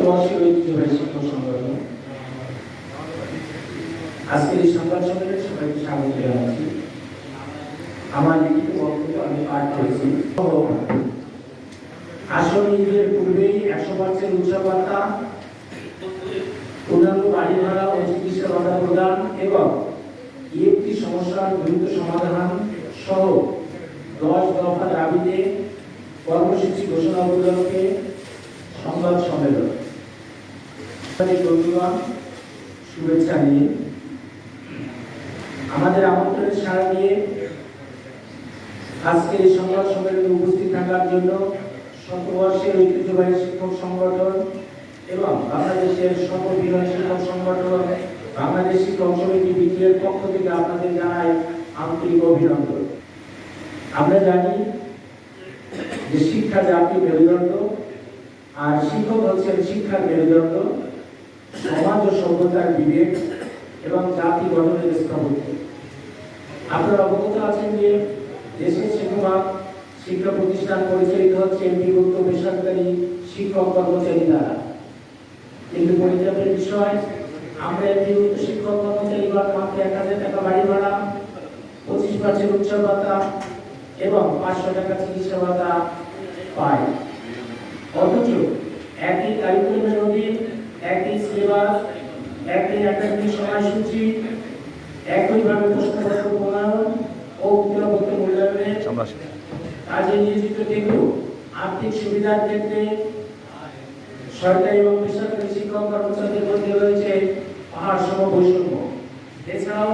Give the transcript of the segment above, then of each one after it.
শতবর্ষের ঐতিহ্যবাহী শিক্ষক সংগঠন আজকের এই সংবাদ সম্মেলনে সবাইকে স্বাগত জানাচ্ছি। আমার লিখিত বক্তব্য আমি পাঠ করেছি। আসন্ন ঈদের পূর্বেই 100% উৎসব ভাতা, পূর্ণাঙ্গ বাড়ি ভাড়া ও চিকিৎসা ভাতা প্রদান এবং ইএফটি সমস্যার দ্রুত সমাধান সহ 10 দফা দাবিতে কর্মসূচি ঘোষণা উপলক্ষে সংবাদ সম্মেলন। শুভেচ্ছা নিয়ে আমাদের আমন্ত্রণে সাড়া দিয়ে আজকের এই সংবাদ সম্মেলনে উপস্থিত থাকার জন্য শতবর্ষের ঐতিহ্যবাহী শিক্ষক সংগঠন এবং বাংলাদেশের সর্ববৃহৎ শিক্ষক সংগঠন বাংলাদেশ শিক্ষক সমিতি বিটিএর পক্ষ থেকে আপনাদের জানাই আন্তরিক অভিনন্দন। আমরা জানি যে শিক্ষা জাতির মেরুদণ্ড, আর শিক্ষক হচ্ছেন শিক্ষার মেরুদণ্ড, সমাজ ও সভ্যতার বিবেক এবং জাতি গঠনের স্থপতি। আপনারা অবগত আছেন যে দেশের শিক্ষক শিক্ষা প্রতিষ্ঠান পরিচালিত হচ্ছে এমপিভুক্ত বেসরকারি শিক্ষক কর্মচারী দ্বারা, কিন্তু পরিতাপের বিষয় আমরা এমপিভুক্ত শিক্ষক কর্মচারী মাত্র 1000 টাকা বাড়ি ভাড়া, 25% উৎসব ভাতা এবং 500 টাকা চিকিৎসা ভাতা পাই। অথচ একই কারিকুলামের অধীন একই সিলেবাস, একই একাডেমিক সময়সূচি, একইভাবে প্রশ্নপত্র প্রণয়ন ও উত্তরপত্র মূল্যায়নের কাজে নিয়োজিত থেকেও আর্থিক সুবিধার ক্ষেত্রে সরকারি এবং বেসরকারি শিক্ষক কর্মচারীদের মধ্যে রয়েছে পাহাড় সম বৈষম্য। এছাড়াও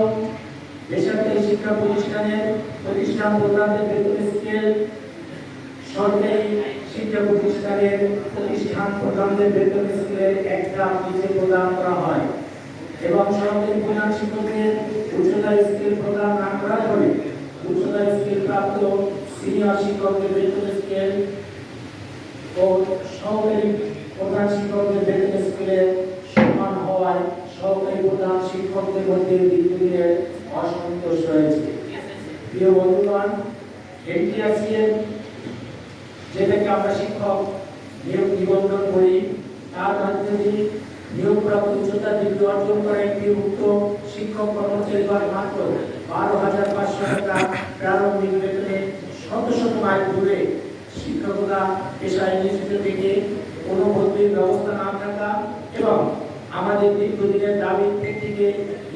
বেসরকারি শিক্ষা প্রতিষ্ঠান প্রধানদের বেতন স্কেল সরকারি শিক্ষা প্রতিষ্ঠানের প্রতিষ্ঠান প্রধানদের বেতন স্কেলের একটা নিচে প্রদান করা হয় এবং সরকারি প্রধান শিক্ষকদের উচ্চতর স্কেল প্রদান না করার ফলে উচ্চতর স্কেল প্রাপ্ত সিনিয়র শিক্ষকদের বেতন স্কেল ও সহকারী প্রধান শিক্ষকদের বেতন স্কেলের সমান হওয়ায় সহকারী প্রধান শিক্ষকদের মধ্যে দীর্ঘদিনের অসন্তোষ রয়েছে। প্রিয় বন্ধুগণ, এনটিআরসি-এর যেটাকে আমরা শিক্ষক নিয়োগ নিবন্ধন করি, তার মাধ্যমে নিয়োগপ্রাপ্ত উচ্চতা ডিগ্রি অর্জন করা এমপিভুক্ত শিক্ষক কর্মচারী মাত্র 12,500 টাকা প্রারম্ভিক বেতনে শত শত মাইল দূরে শিক্ষকতা পেশায় নিয়োজিত থেকে কোনো বদলির ব্যবস্থা না থাকা এবং আমাদের দীর্ঘদিনের দাবির প্রেক্ষিতে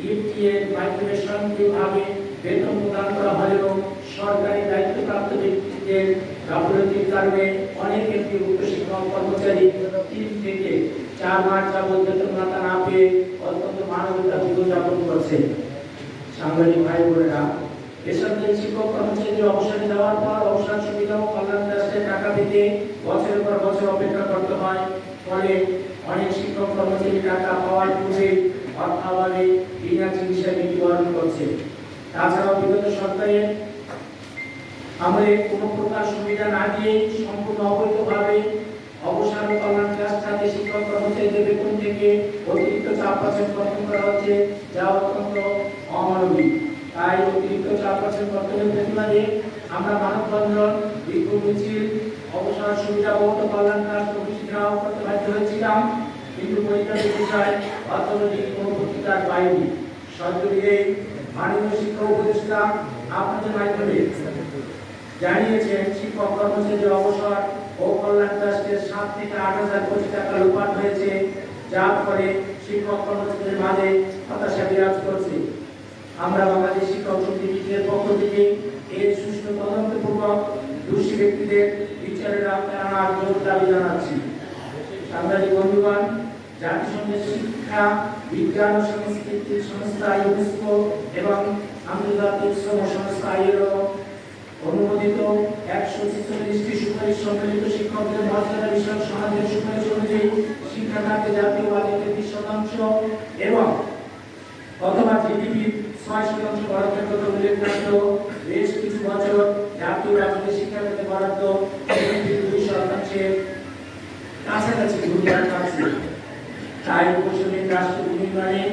ইএফটি এর মাধ্যমে সরকারিভাবে বেতন প্রদান করা হলেও সরকারি দায়িত্বপ্রাপ্ত ব্যক্তিদের গাফিলতির কারণে অনেক এমপিভুক্ত শিক্ষক কর্মচারী 3 থেকে 4 মাস যাবত বেতন ভাতা না পেয়ে অত্যন্ত মানবতা জীবনযাপন করছে। সাংবাদিক ভাই বোনেরা, বেসরকারি শিক্ষক কর্মচারীদের অবসরে যাওয়ার পর অবসর সুবিধা ও কল্যাণ ট্রাস্টের টাকা পেতে বছরের পর বছর অপেক্ষা করতে হয়। ফলে অনেক শিক্ষক কর্মচারী টাকা পাওয়ার পূর্বে অর্থাভাবে বিনা চিকিৎসায় মৃত্যুবরণ করছে। তাছাড়াও বিগত সরকারের আমলে কোনো প্রকার সুবিধা না দিয়ে সম্পূর্ণ অবৈধভাবে অবসর ও কল্যাণ ট্রাস্ট খাতে শিক্ষক কর্মচারীদের বেতন থেকে অতিরিক্ত 4% কর্তন করা হচ্ছে, যা অত্যন্ত অমানবিক। তাই অতিরিক্ত 4% কর্তনের প্রতিবাদে আমরা মানববন্ধন, বিক্ষোভ মিছিল, অবসর সুবিধা ও কল্যাণ ট্রাস্ট অফিস ঘেরাও করতে বাধ্য হয়েছিলাম, কিন্তু পরিচালিত বিষয় অর্থনৈতিক কোনো প্রতিকার পায়নি। সরকারি মাননীয় শিক্ষা উপদেষ্টা আপনাদের মাধ্যমে জানিয়েছেন শিক্ষক কর্মচারীদের অবসর ও কল্যাণ ট্রাস্টের 7 থেকে 8,000 কোটি টাকা লোপাট হয়েছে, যার ফলে শিক্ষক কর্মচারীদের মাঝে হতাশা বিরাজ করছে। আমরা বাংলাদেশ শিক্ষক সমিতির পক্ষ থেকে এর সুষ্ঠু তদন্তপূর্বক দোষী ব্যক্তিদের বিচারের আওতায় আনার জোর দাবি জানাচ্ছি। সাংবাদিক বন্ধুগণ, জাতিসংঘের শিক্ষা বিজ্ঞান ও সংস্কৃতি সংস্থা ইউনেস্কো এবং আন্তর্জাতিক শ্রম সংস্থা আইএলও অনুমোদিত 146টি সুপারিশ সম্মিলিত শিক্ষকদের মর্যাদা বিষয়ক সমাজের সুপারিশ অনুযায়ী শিক্ষা খাতে জাতীয় বাজেটের 20% এবং অথবা জিডিপির 6% বরাদ্দের কথা উল্লেখ থাকলেও বেশ কিছু বছর জাতীয় বাজেটে শিক্ষা খাতে বরাদ্দ 2% কাছাকাছি ঘুরে আসছে। তাই উপসমিত রাষ্ট্র নির্মাণে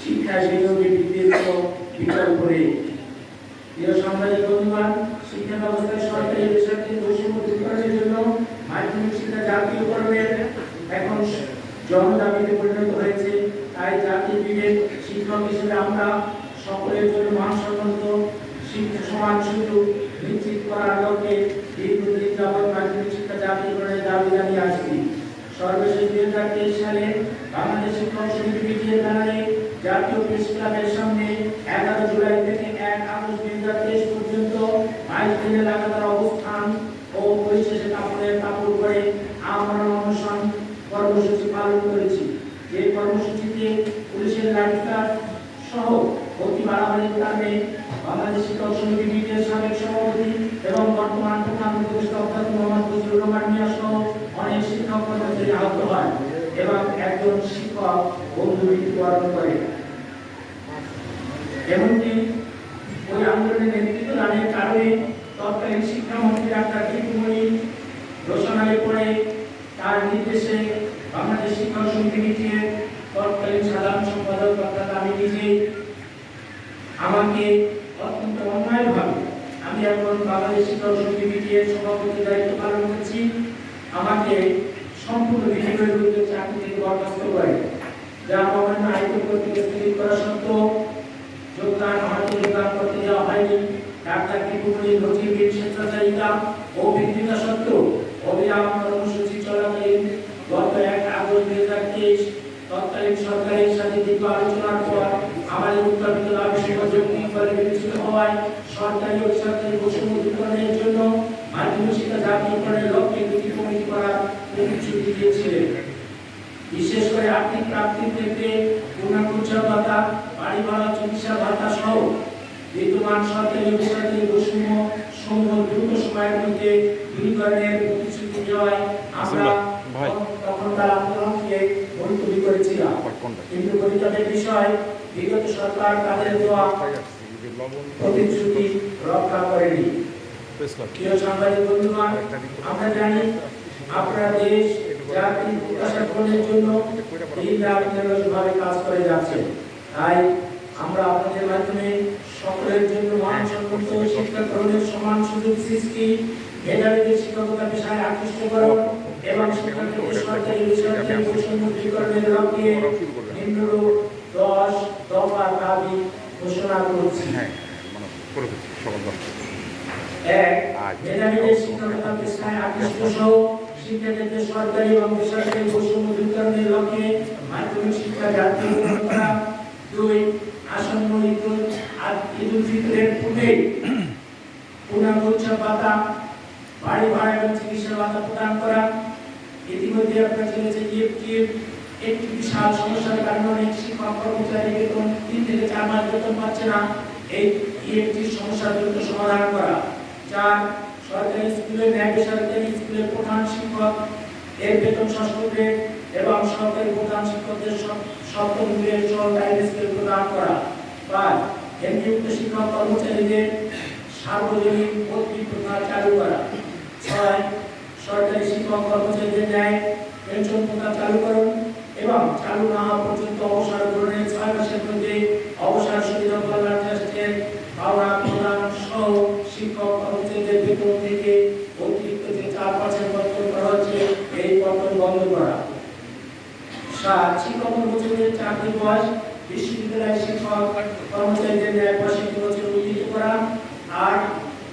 শিক্ষা বিনিয়োগে বৃদ্ধির কোনো বিকল্প নেই। প্রিয় সাংবাদিক বন্ধুগণ, শিক্ষা ব্যবস্থায় সরকারি বেসরকারি বৈষম্য দূরীকরণের জন্য মাধ্যমিক শিক্ষা জাতীয়করণের এখন জনদাবিতে পরিণত হয়েছে। তাই জাতির বিবেক শিক্ষক হিসেবে আমরা সকলের জন্য মানসম্মত সমান সুযোগ নিশ্চিত করার লক্ষ্যে দীর্ঘদিন যাবৎ মাধ্যমিক শিক্ষা জাতীয়করণের দাবি জানিয়ে আসছি। সর্বশেষ 2023 সালে বাংলাদেশ শিক্ষক সমিতি বিটিএ ব্যানারে জাতীয় প্রেস ক্লাবের সামনে 11 জুলাই থেকে 1 আগস্ট 2023 পর্যন্ত 22 দিনের লাগাতার অবস্থান ও পরিশেষে কাপড় পরে আমরণ অনশন কর্মসূচি পালন করেছি। যে কর্মসূচিতে পুলিশের লাঠিচার্জ সহ অতি বাড়াবাড়ির কারণে বাংলাদেশ শিক্ষক সমিতি বিটিএর সাবেক সভাপতি এবং বর্তমান প্রধান উপদেষ্টা অধ্যাপক মোহাম্মদ ফজলুর রহমান মিয়া সহ অনেক শিক্ষক কর্মচারী আহত হয় এবং একজন শিক্ষক বন্ধু মৃত্যুবরণ করে। এমনকি ওই আন্দোলনের নেতৃত্ব দানের কারণে তৎকালীন শিক্ষামন্ত্রী ডাক্তার টিপুমণি ঘোষণায় পড়ে তার নির্দেশে বাংলাদেশ শিক্ষক সমিতি বিটিএর তৎকালীন সাধারণ সম্পাদক অর্থাৎ আমি নিজে আমাকে অত্যন্ত অন্যায়ভাবে আমি এখন বাংলাদেশ শিক্ষক সমিতি বিটিএর সভাপতির দায়িত্ব পালন করছি, আমাকে সম্পূর্ণ বিধির বিরুদ্ধে চাকরি থেকে বরখাস্ত করে, যা অমান্য হাইকোর্ট কর্তৃক স্থগিত করা সত্ত্বেও যোগদান করতে দেওয়া হয়নি। ডাক্তার টিপুমণির নজিরবিহীন স্বেচ্ছাচারিতা ও বিরোধিতা সত্ত্বেও অবিরাম কর্মসূচি চলাকালীন গত 1 আগস্ট 2023 তৎকালীন সরকারের সাথে দীর্ঘ আলোচনার পর আমাদের উত্থাপিত দাবি যৌক্তিকভাবে বিবেচিত হওয়ায় সরকারি ও বেসরকারি বৈষম্য দূরীকরণের জন্য মাধ্যমিক শিক্ষা জাতীয়করণের লক্ষ্যে দুটি কমিটি করার প্রতিশ্রুতি দিয়েছিলেন। বিশেষ করে আর্থিক প্রাপ্তির ক্ষেত্রে পূর্ণাঙ্গ ভাতা, বাড়ি ভাড়া, চিকিৎসা ভাতা সহ বিদ্যমান সরকারি ও বেসরকারি বৈষম্য সমূহ দ্রুত সময়ের মধ্যে দূরীকরণের প্রতিশ্রুতি দেওয়ায় আমরা তখন তার আন্দোলনকে মুলতবি করেছিলাম। কিন্তু পরিতাপের বিষয়, বিগত সরকার তাদের দেওয়া প্রতিশ্রুতি রক্ষা করেনি। প্রিয় সাংবাদিক বন্ধুগণ, আমরা জানি আপনারা দেশ জাতির প্রত্যাশা পূরণের জন্য দিন-রাত নিরলসভাবে কাজ করে যাচ্ছেন। তাই আমরা আপনাদের মাধ্যমে সকলের জন্য মানসম্মত শিক্ষা গ্রহণের সমান সুযোগ সৃষ্টি, মেধাবীদের শিক্ষকতা পেশায় আকৃষ্টকরণ এবং শিক্ষাক্ষেত্রে সরকারি বেসরকারি বৈষম্য দূরীকরণের লক্ষ্যে নিম্নরূপ 10 দফা দাবি ঘোষণা করছি। 1. মেধাবীদের শিক্ষকতা পেশায় আকৃষ্ট সহ শিক্ষাক্ষেত্রে সরকারি এবং বেসরকারি বৈষম্য দূরীকরণের লক্ষ্যে মাধ্যমিক শিক্ষা জাতীয়করণ করা। 2. আসন্ন ঈদুল ফিতরের পূর্বে পূর্ণাঙ্গ ভাতা, বাড়ি ভাড়া এবং চিকিৎসা ভাতা প্রদান করা। ইতিমধ্যে আপনারা জেনেছেন ইএফটির একটি বিশাল সমস্যার কারণে অনেক শিক্ষক কর্মচারী বেতন 3 থেকে 4 মাস বেতন পাচ্ছে না। এই ইএফটির সমস্যার দ্রুত সমাধান করা। 4. সরকারি স্কুলে ন্যায় বেসরকারি স্কুলের প্রধান শিক্ষক এর বেতন 6 গ্রেড এবং সরকারি প্রধান শিক্ষকদের 7 গ্রেড সহ টাইম স্কেল প্রদান করা। 5. এমপিভুক্ত শিক্ষক কর্মচারীদের সার্বজনীন ভর্তি প্রথা চালু করা। 6. সরকারি শিক্ষক কর্মচারীদের ন্যায় পেনশন প্রথা চালু করুন এবং চালু না হওয়া পর্যন্ত অবসর গ্রহণের 6 মাসের মধ্যে অবসর সুবিধা কল্যাণ ট্রাস্টের পাওনা প্রদান সহ শিক্ষক কর্মচারীদের বেতন থেকে অতিরিক্ত যে 4% কর্তন করা হচ্ছে এই কর্তন বন্ধ করা। 7. শিক্ষক কর্মচারীদের চাকরি বয়স বিশ্ববিদ্যালয়ের শিক্ষক কর্মচারীদের ন্যায় 65 বছর উন্নীত করা। 8.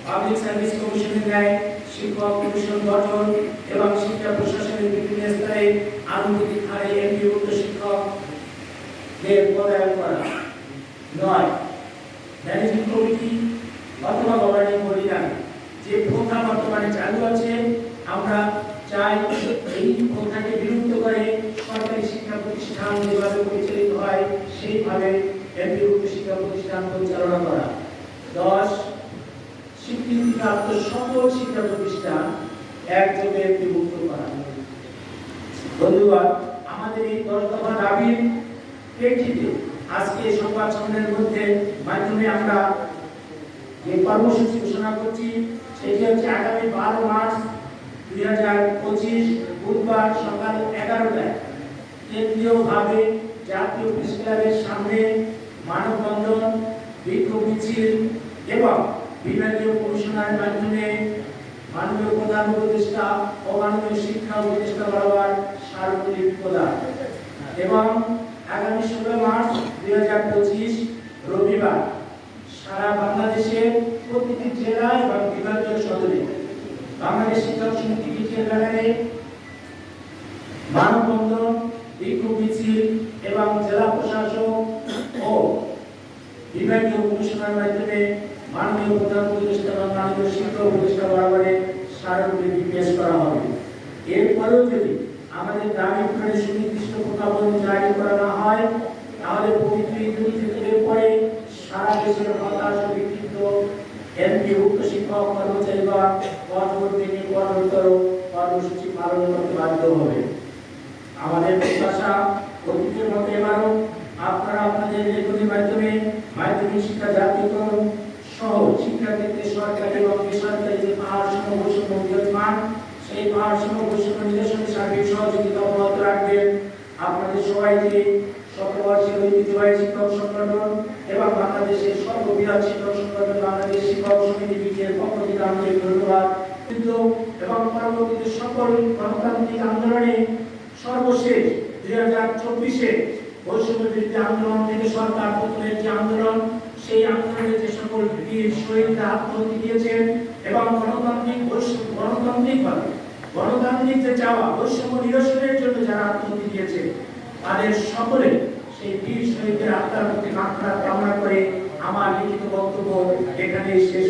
পাবলিক সার্ভিস কমিশনের ন্যায় শিক্ষক কমিশন গঠন এবং শিক্ষা প্রশাসনের বিভিন্ন স্তরে আনুপাতিক হারে এমপিভুক্ত শিক্ষকদের পদায়ন করা। 9. ম্যানেজিং কমিটি অথবা গভর্নিং বডি নামে যে প্রথা বর্তমানে চালু আছে, আমরা চাই এই প্রথাকে বিলুপ্ত করে সরকারি শিক্ষা প্রতিষ্ঠান যেভাবে পরিচালিত হয় সেইভাবে এমপিভুক্ত শিক্ষা প্রতিষ্ঠান পরিচালনা করা। 10. স্বীকৃতিপ্রাপ্ত সকল শিক্ষা প্রতিষ্ঠান একযোগে এমপিভুক্ত করা। বন্ধুগণ, আমাদের এই 10 দফা দাবির প্রেক্ষিতে আজকে সংবাদ সম্মেলনের মাধ্যমে আমরা যে কর্মসূচি ঘোষণা করছি সেটি হচ্ছে আগামী 12 মার্চ 2025 বুধবার সকাল 11টায় কেন্দ্রীয়ভাবে জাতীয় প্রেস ক্লাবের সামনে মানববন্ধন, বিক্ষোভ মিছিল এবং বিভাগীয় কমিশনারের মাধ্যমে মাননীয় প্রধান উপদেষ্টা ও মাননীয় শিক্ষা উপদেষ্টা বরাবর স্মারকলিপি প্রদান। এবং আগামী 16 মার্চ 2025 রবিবার সারা বাংলাদেশের প্রতিটি জেলা এবং বিভাগীয় সদরে বাংলাদেশ শিক্ষক সমিতি বিটিএর ব্যানারে মানববন্ধন, বিক্ষোভ মিছিল এবং জেলা প্রশাসক ও বিভাগীয় কমিশনার মাধ্যমে মাননীয় প্রধান উপদেষ্টা এবং মাননীয় শিক্ষক উপদেষ্টা বরাবরে স্মারকলিপি পেশ করা হবে। এরপরেও যদি আমাদের দাবি করে সুনির্দিষ্ট প্রজ্ঞাপন জারি করা না হয়, তাহলে পবিত্র ঈদুল ফিতরের পরে সারা দেশের হতাশ ও বিক্ষিপ্ত এমপি উক্ত শিক্ষক কর্মচারীগণ পরবর্তী কঠোরতর কর্মসূচি পালন করতে বাধ্য হবে। আমাদের প্রত্যাশা অতীতের মতো এবারও আপনারা আপনাদের লেখনীর মাধ্যমে মাধ্যমিক শিক্ষা জাতীয়করণ সহ শিক্ষাক্ষেত্রে সরকারি এবং বেসরকারি যে পাহাড়সম বৈষম্য বিদ্যমান, সেই পাহাড়সম বৈষম্য নিরসনে সার্বিক সহযোগিতা অব্যাহত রাখবেন। আপনাদের সবাইকে শতবর্ষের ঐতিহ্যবাহী শিক্ষক সংগঠন এবং বাংলাদেশের সর্ববৃহৎ শিক্ষক সংগঠন বাংলাদেশ শিক্ষক সমিতি বিটিএর পক্ষ থেকে আন্তরিক ধন্যবাদ এবং পরবর্তীতে সকল গণতান্ত্রিক আন্দোলনে সর্বশেষ 2024-এ বৈষম্য বিরোধী আন্দোলন থেকে সরকার পতনের যে আন্দোলন, সেই আন্দোলনে যে সকল বীর শহীদরা আত্মহত্যা দিয়েছেন এবং গণতান্ত্রিক যে চাওয়া বৈষম্য নিরসনের জন্য যারা আত্মহত্যা দিয়েছে, তাদের সকলে সেই বীর শহীদদের আত্মার প্রতি কামনা করে আমার লিখিত বক্তব্য এখানেই শেষ।